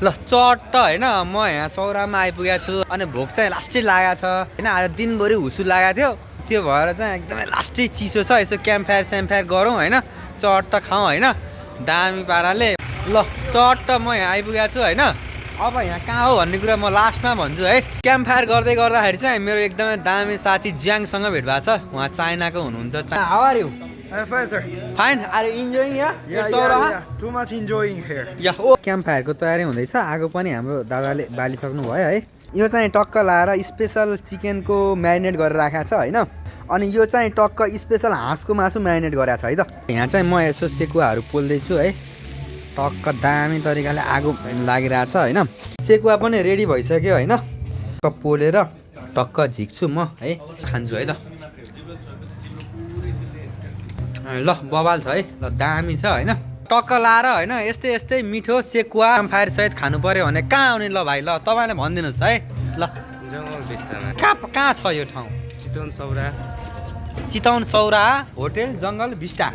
ल चट होइन म यहाँ सौरामा आइपुगेको छु अनि भोक चाहिँ लास्टै लागेको छ होइन आज दिनभरि हुसु लागेको थियो त्यो भएर चाहिँ एकदमै लास्टै चिसो छ यसो क्याम्पफायर स्याम्पफायर गरौँ होइन चट खाउँ होइन दामी पाराले ल चट म यहाँ आइपुगेको छु होइन अब यहाँ कहाँ हो भन्ने कुरा म लास्टमा भन्छु है क्याम्पफायर गर्दै गर्दाखेरि चाहिँ मेरो एकदमै दामी साथी ज्याङसँग भेट भएको छ उहाँ चाइनाको हुनुहुन्छ how are you I'm fine, sir. Fine are you enjoying Yeah. Too much enjoying here. या ओ क्याम्पफायरको तयारी हुँदैछ आगो पनि हाम्रो दादाले बालिसक्नु भयो है यो चाहिँ टक्क लाएर स्पेसल चिकनको म्यारिनेट गरेर राखेको छ होइन अनि यो चाहिँ टक्क स्पेसल हाँसको मासु म्यारिनेट गरेको छ है त यहाँ चाहिँ म यसो सेकुवाहरू पोल्दैछु है टक्क दामी तरिकाले आगो लागिरहेछ होइन सेकुवा पनि रेडी भइसक्यो होइन टक्क पोलेर टक्क झिक्छु म है खान्छु है त ल बवाल छ है ल दामी छ होइन टक्क लाएर होइन यस्तै यस्तै मिठो सेकुवा क्याम्पफायर सहित खानु पर्यो भने कहाँ आउने ल भाइ ल तपाईँले भनिदिनुहोस् है ल जङ्गल बिस्तारमा कहाँ छ यो ठाउँ चितवन सौरा चितवन सौरा होटेल जङ्गल बिस्टा